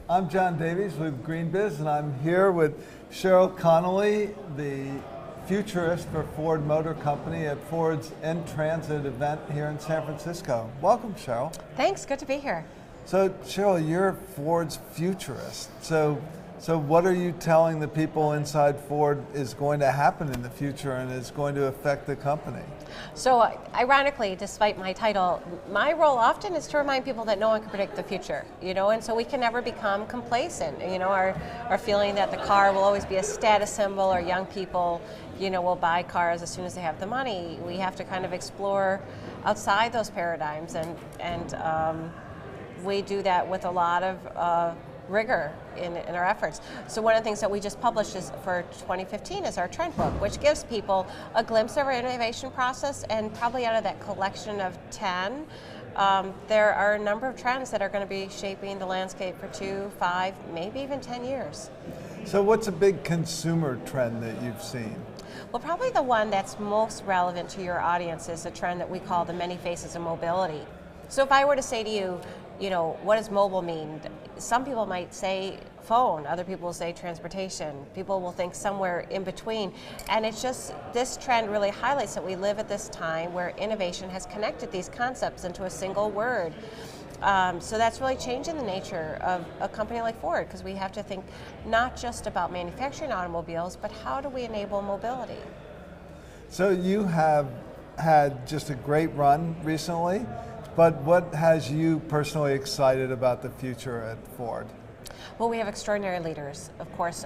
I'm John Davies with GreenBiz, and I'm here with Sheryl Connely, the futurist for Ford Motor Company at Ford's End Transit event here in San Francisco. Welcome, Sheryl. Thanks, good to be here. So, Sheryl, you're Ford's futurist. So what are you telling the people inside Ford is going to happen in the future and is going to affect the company? So, ironically, despite my title, my role often is to remind people that no one can predict the future, and so we can never become complacent. Our feeling that the car will always be a status symbol, or young people, will buy cars as soon as they have the money. We have to kind of explore outside those paradigms, and we do that with a lot of rigor in our efforts. So one of the things that we just published is for 2015 is our trend book, which gives people a glimpse of our innovation process, and probably out of that collection of 10, there are a number of trends that are going to be shaping the landscape for 2, 5, maybe even 10 years. So what's a big consumer trend that you've seen? Well, probably the one that's most relevant to your audience is a trend that we call the many faces of mobility. So if I were to say to you, what does mobile mean? Some people might say phone, other people will say transportation, people will think somewhere in between. And it's just, this trend really highlights that we live at this time where innovation has connected these concepts into a single word. So that's really changing the nature of a company like Ford, because we have to think not just about manufacturing automobiles, but how do we enable mobility? So you have had just a great run recently. But what has you personally excited about the future at Ford? Well, we have extraordinary leaders. Of course,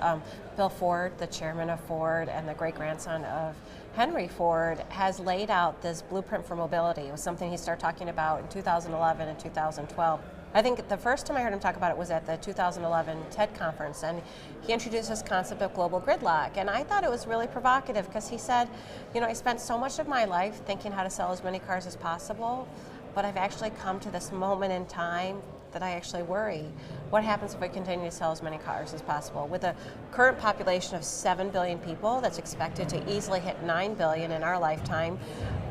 Bill Ford, the chairman of Ford and the great-grandson of Henry Ford, has laid out this blueprint for mobility. It was something he started talking about in 2011 and 2012. I think the first time I heard him talk about it was at the 2011 TED conference, and he introduced this concept of global gridlock. And I thought it was really provocative because he said, I spent so much of my life thinking how to sell as many cars as possible, but I've actually come to this moment in time that I actually worry. What happens if we continue to sell as many cars as possible? With a current population of 7 billion people that's expected to easily hit 9 billion in our lifetime,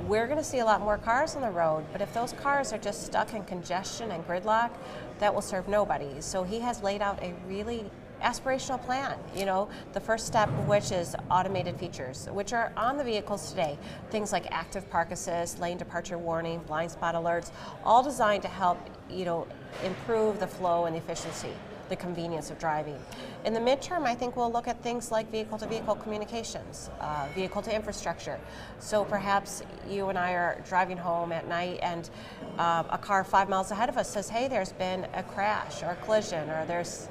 we're going to see a lot more cars on the road. But if those cars are just stuck in congestion and gridlock, that will serve nobody. So he has laid out a really aspirational plan, the first step of which is automated features, which are on the vehicles today. Things like active park assist, lane departure warning, blind spot alerts, all designed to help, improve the flow and the efficiency, the convenience of driving. In the midterm, I think we'll look at things like vehicle-to-vehicle communications, vehicle-to-infrastructure. So perhaps you and I are driving home at night and a car 5 miles ahead of us says, hey, there's been a crash or a collision, or there's,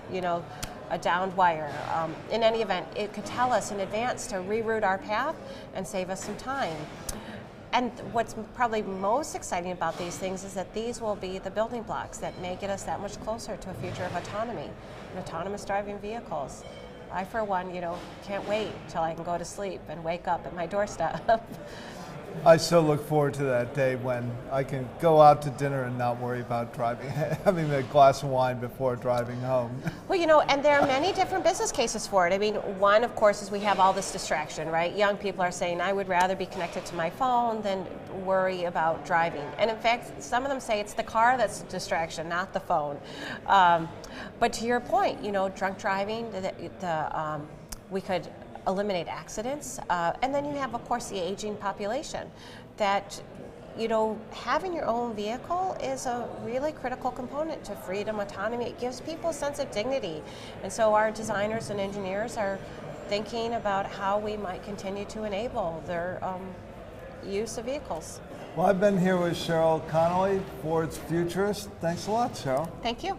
a downed wire. In any event, it could tell us in advance to reroute our path and save us some time. And what's probably most exciting about these things is that these will be the building blocks that may get us that much closer to a future of autonomy and autonomous driving vehicles. I, for one, can't wait till I can go to sleep and wake up at my doorstep. I so look forward to that day when I can go out to dinner and not worry about driving, having a glass of wine before driving home. Well, and there are many different business cases for it. I mean, one, of course, is we have all this distraction, right? Young people are saying, I would rather be connected to my phone than worry about driving. And in fact, some of them say it's the car that's the distraction, not the phone. But to your point, drunk driving, we could eliminate accidents, and then you have, of course, the aging population that, having your own vehicle is a really critical component to freedom, autonomy. It gives people a sense of dignity. And so our designers and engineers are thinking about how we might continue to enable their use of vehicles. Well, I've been here with Sheryl Connely, Ford's futurist. Thanks a lot, Sheryl. Thank you.